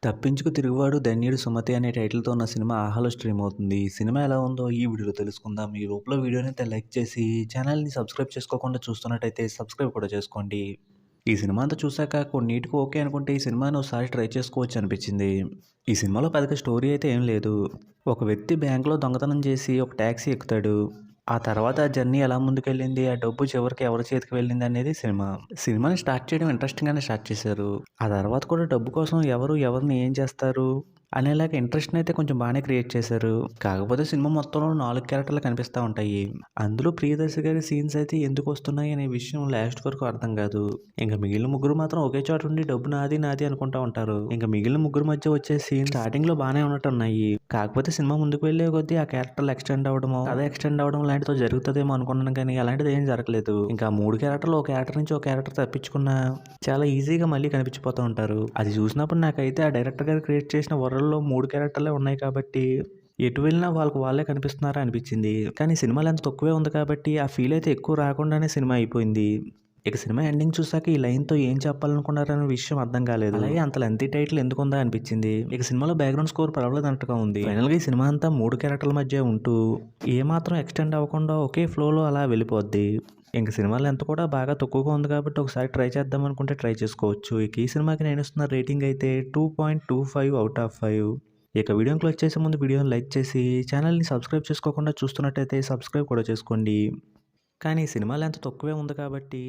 'తప్పించుకు తిరుగువాడు ధన్యుడు సుమతి' అనే టైటిల్‌తో ఉన్న సినిమా 'ఆహాలో' స్ట్రీమ్ అవుతుంది. ఈ సినిమా ఎలా ఉందో ఈ వీడియోలో తెలుసుకుందాం. ఈ లోపల వీడియోని అయితే లైక్ చేసి ఛానల్‌ని సబ్స్క్రైబ్ చేసుకోకుండా చూస్తున్నట్టయితే సబ్స్క్రైబ్ కూడా చేసుకోండి. ఈ సినిమా అంతా చూసాక కొన్నిటికి ఓకే అనుకుంటే ఈ సినిమాని ఒకసారి ట్రై చేసుకోవచ్చు అనిపించింది. ఈ సినిమాలో పెద్దగా స్టోరీ అయితే ఏం లేదు. ఒక వ్యక్తి బ్యాంక్‌లో దొంగతనం చేసి ఒక టాక్సీ ఎక్కుతాడు. ఆ తర్వాత ఆ జర్నీ ఎలా ముందుకెళ్ళింది, ఆ డబ్బు చివరికి ఎవరి చేతికి వెళ్ళింది అనేది సినిమా. సినిమాని స్టార్ట్ చేయడం ఇంట్రెస్టింగ్‌గానే స్టార్ట్ చేశారు. ఆ తర్వాత కూడా డబ్బు కోసం ఎవరిని ఏం చేస్తారు అనేలాగా ఇంట్రెస్ట్‌ని అయితే కొంచెం బాగానే క్రియేట్ చేశారు. కాకపోతే సినిమా మొత్తంలో 4 క్యారెక్టర్లు కనిపిస్తా ఉంటాయి. అందులో ప్రియదర్శి గారి సీన్స్ అయితే ఎందుకొస్తున్నాయి అనే విషయం లాస్ట్ వరకు అర్థం కాదు. ఇంక మిగిలిన ముగ్గురు మాత్రం ఒకే చోట ఉండి డబ్బు నాది నాది అనుకుంటా ఉంటారు. ఇంక మిగిలిన ముగ్గురు మధ్య వచ్చే సీన్ స్టార్టింగ్‌లో బాగానే ఉన్నట్టున్నాయి. కాకపోతే సినిమా ముందుకు వెళ్ళే కొద్దీ ఆ క్యారెక్టర్లు ఎక్స్టెండ్ అవ్వడమో, కథ ఎక్స్టెండ్ అవ్వడం లాంటిదో జరుగుతదేమో అనుకున్నాను కానీ అలాంటిది ఏం జరగలేదు. ఇంకా 3 క్యారెక్టర్లు ఒక క్యారెక్టర్ నుంచి ఒక క్యారెక్టర్ తప్పించుకున్నా చాలా ఈజీగా మళ్ళీ కనిపించిపోతూ ఉంటారు. అది చూసినప్పుడు నాకైతే ఆ డైరెక్టర్ గారు క్రియేట్ చేసిన వరల్డ్‌లో 3 క్యారెక్టర్లే ఉన్నాయి కాబట్టి ఎటు వెళ్ళినా వాళ్ళకి వాళ్ళే కనిపిస్తున్నారా అనిపించింది. కానీ సినిమా లెంత్ తక్కువే ఉంది కాబట్టి ఆ ఫీల్ అయితే ఎక్కువ రాకుండానే సినిమా అయిపోయింది. ఇక సినిమా ఎండింగ్ చూసాక ఈ లైన్‌తో ఏం చెప్పాలనుకున్నారనే విషయం అర్థం కాలేదు. అలాగే అంత లెంతీ టైటిల్ ఎందుకుందా అనిపించింది. ఇక సినిమాలో బ్యాక్‌గ్రౌండ్ స్కోర్ పర్వాలేదన్నట్టుగా ఉంది. ఫైనల్‌గా ఈ సినిమా అంతా 3 క్యారెక్టర్ల మధ్య ఉంటూ ఏమాత్రం ఎక్స్టెండ్ అవ్వకుండా ఒకే ఫ్లోలో అలా వెళ్ళిపోద్ది. ఇంక సినిమా లెంత్ కూడా బాగా తక్కువగా ఉంది కాబట్టి ఒకసారి ట్రై చేద్దాం అనుకుంటే ట్రై చేసుకోవచ్చు. ఇక ఈ సినిమాకి నేను ఇస్తున్న రేటింగ్ అయితే 2.25 ఔట్ ఆఫ్ 5. ఇక వీడియోని క్లోజ్ చేసే ముందు వీడియోని లైక్ చేసి ఛానల్‌ని సబ్స్క్రైబ్ చేసుకోకుండా చూస్తున్నట్టయితే సబ్స్క్రైబ్ కూడా చేసుకోండి. కానీ సినిమా లెంత్ తక్కువే ఉంది కాబట్టి